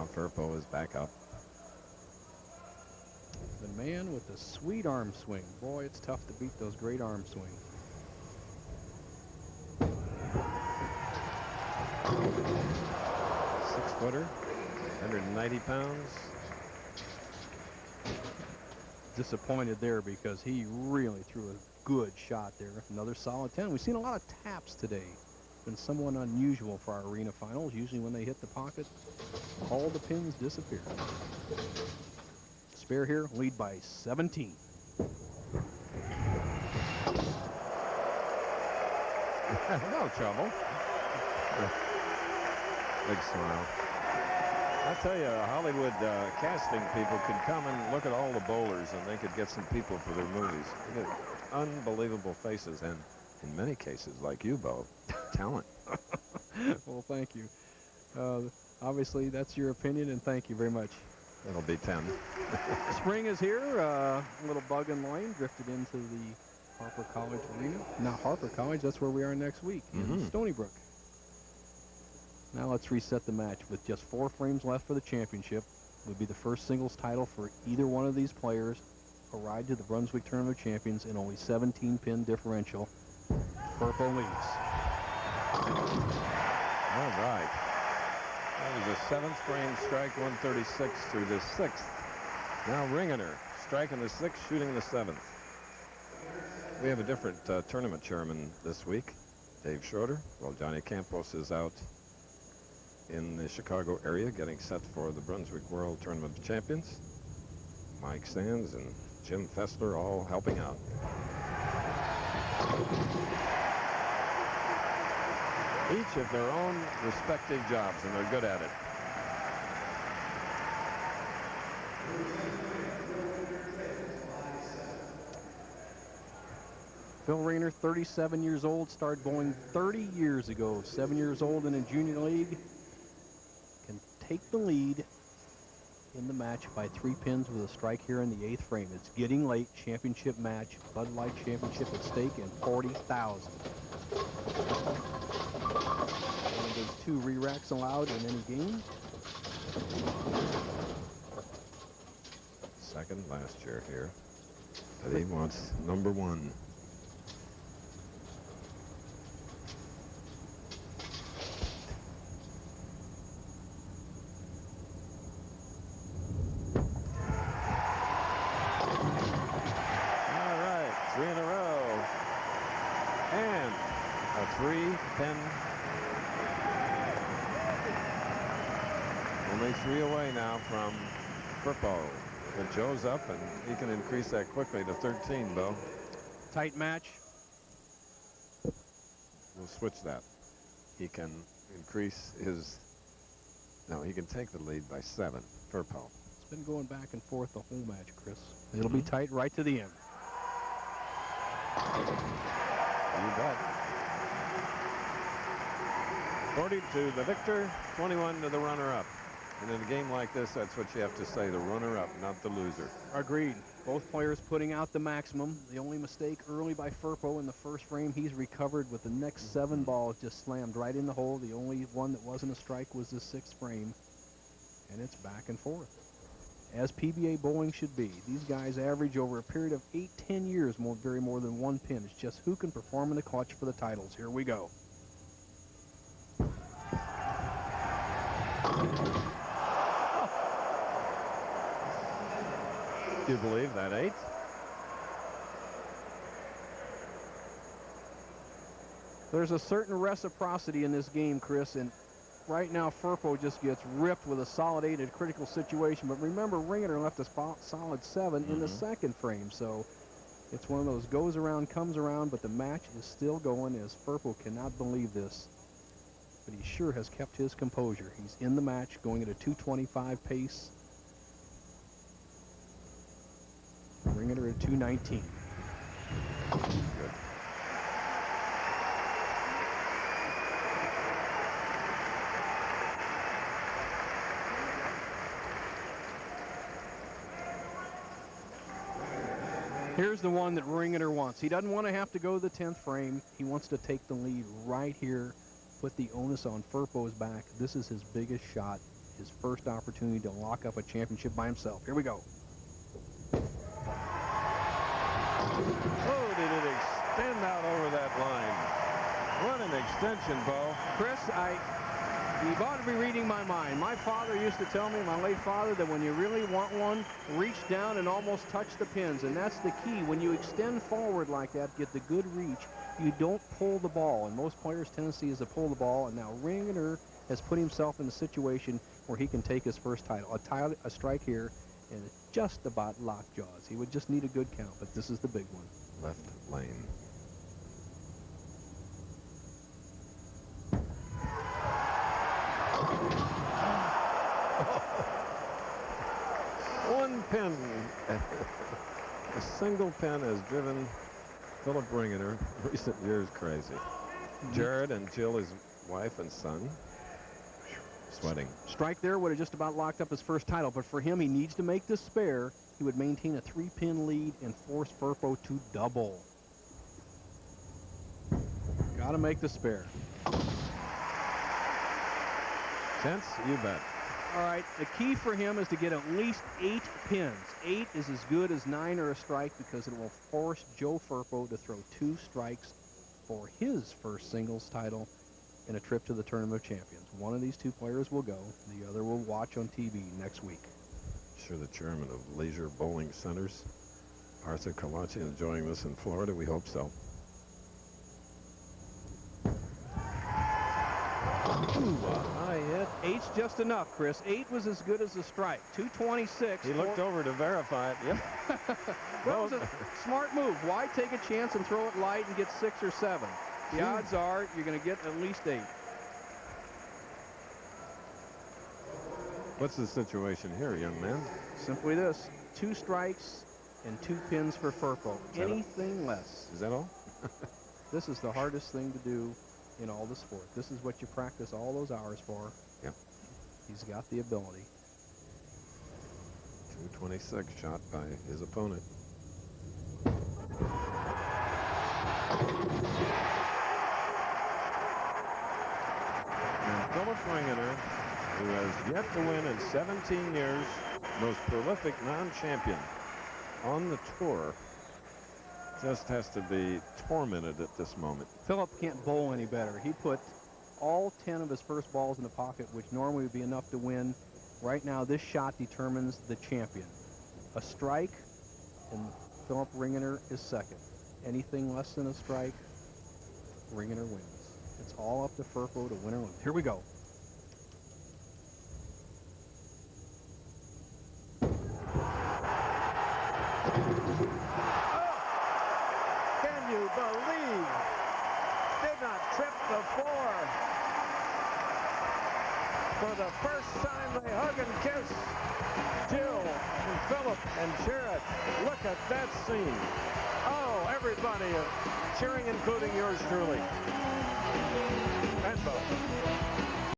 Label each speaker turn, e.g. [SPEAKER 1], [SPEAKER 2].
[SPEAKER 1] Now Firpo is back up.
[SPEAKER 2] The man with the sweet arm swing. Boy, it's tough to beat those great arm swings.
[SPEAKER 1] Six-footer, 190 pounds.
[SPEAKER 2] Disappointed there because he really threw a good shot there. Another solid 10. We've seen a lot of taps today. Been somewhat unusual for our arena finals. Usually when they hit the pocket, all the pins disappear. Spare here, lead by 17.
[SPEAKER 1] No trouble. Big smile.
[SPEAKER 3] I tell you, Hollywood casting people could come and look at all the bowlers, and they could get some people for their movies. They get unbelievable faces, and in many cases, like you, Bo, talent.
[SPEAKER 2] Well, thank you. Obviously, that's your opinion, and thank you very much.
[SPEAKER 1] It'll be 10.
[SPEAKER 2] Spring is here. A little bug and line drifted into the Harper College arena. Not Harper College, that's where we are next week, in Stony Brook. Now let's reset the match. With just 4 frames left for the championship, would be the first singles title for either one of these players. A ride to the Brunswick Tournament of Champions in only 17-pin differential. Firpo leads.
[SPEAKER 3] All right. That was the 7th frame strike, 136 through the 6th. Now Ringener striking the 6th, shooting the 7th. We have a different tournament chairman this week, Dave Schroeder. Well, Johnny Campos is out in the Chicago area getting set for the Brunswick World Tournament of Champions. Mike Sands and Jim Fessler all helping out. Each of their own respective jobs, and they're good at it.
[SPEAKER 2] Phil Ringener, 37 years old, started bowling 30 years ago. 7 years old in a junior league. Can take the lead in the match by 3 pins with a strike here in the 8th frame. It's getting late. Championship match. Bud Light Championship at stake and 40,000. There's 2 re-racks allowed in any game.
[SPEAKER 1] Second last year here. But he wants number 1.
[SPEAKER 3] All right, 3 in a row. And a 3-pin. Only 3 away now from Firpo. But Joe's up, and he can increase that quickly to 13, Bill.
[SPEAKER 2] Tight match.
[SPEAKER 3] We'll switch that. He can increase his... No, he can take the lead by 7. Firpo.
[SPEAKER 2] It's been going back and forth the whole match, Chris. It'll be tight right to the end.
[SPEAKER 3] You bet. 40 to the victor, 21 to the runner-up. And in a game like this, that's what you have to say, the runner-up, not the loser.
[SPEAKER 2] Agreed. Both players putting out the maximum. The only mistake early by Firpo in the first frame, he's recovered with the next 7 balls just slammed right in the hole. The only one that wasn't a strike was the 6th frame. And it's back and forth. As PBA bowling should be. These guys average over a period of 8-10 years vary more than 1 pin. It's just who can perform in the clutch for the titles. Here we go.
[SPEAKER 3] Do you believe that 8?
[SPEAKER 2] There's a certain reciprocity in this game, Chris, and right now Firpo just gets ripped with a solid 8 in a critical situation. But remember, Ringener left a solid 7 in the 2nd frame, so it's one of those goes around, comes around, but the match is still going as Firpo cannot believe this. But he sure has kept his composure. He's in the match, going at a 225 pace. Ringener at 219.
[SPEAKER 3] Good.
[SPEAKER 2] Here's the one that Ringener wants. He doesn't want to have to go to the 10th frame. He wants to take the lead right here, put the onus on Firpo's back. This is his biggest shot. his first opportunity to lock up a championship by himself. Here we go.
[SPEAKER 3] Oh, did it extend out over that line? What an extension, Bo.
[SPEAKER 2] Chris, you've ought to be reading my mind. My father used to tell me, my late father, that when you really want one, reach down and almost touch the pins. And that's the key. When you extend forward like that, get the good reach, you don't pull the ball. And most players' tendency is to pull the ball. And now Ringener has put himself in a situation where he can take his first title. A strike here, and it's just about lockjaws. He would just need a good count, but this is the big one.
[SPEAKER 1] Left lane.
[SPEAKER 3] One pin. A single pin has driven Philip Ringener in recent years crazy. Jared and Jill, his wife and son, sweating.
[SPEAKER 2] Strike there would have just about locked up his first title, but for him, he needs to make this spare. He would maintain a 3-pin lead and force Firpo to double. Got to make the spare.
[SPEAKER 3] Tense, you bet.
[SPEAKER 2] All right, the key for him is to get at least 8 pins. 8 is as good as 9 or a strike because it will force Joe Firpo to throw 2 strikes for his first singles title in a trip to the Tournament of Champions. One of these 2 players will go. The other will watch on TV next week.
[SPEAKER 3] Sure, the chairman of Leisure Bowling Centers, Arthur Kalachi, enjoying this in Florida. We hope so.
[SPEAKER 2] High hit. 8's just enough, Chris. 8 was as good as a strike. 226.
[SPEAKER 3] He looked over to verify it. Yep.
[SPEAKER 2] That was a smart move. Why take a chance and throw it light and get 6 or 7? The odds are you're going to get at least 8.
[SPEAKER 3] What's the situation here, young man?
[SPEAKER 2] Simply this. 2 strikes and 2 pins for Firpo. Anything less.
[SPEAKER 3] Is that all?
[SPEAKER 2] This is the hardest thing to do in all the sport. This is what you practice all those hours for.
[SPEAKER 3] Yep.
[SPEAKER 2] He's got the ability.
[SPEAKER 3] 226 shot by his opponent. And Philip Ringener, who has yet to win in 17 years, most prolific non-champion on the tour, just has to be tormented at this moment.
[SPEAKER 2] Philip can't bowl any better. He put all 10 of his first balls in the pocket, which normally would be enough to win. Right now, this shot determines the champion. A strike, and Philip Ringener is second. Anything less than a strike, Ringener wins. It's all up to Firpo to win or lose. Here we go.
[SPEAKER 3] Can you believe? Did not trip the floor. For the first time, they hug and kiss. Jill and Philip and Jared. Look at that scene. Oh, everybody cheering, including yours truly. And Bo.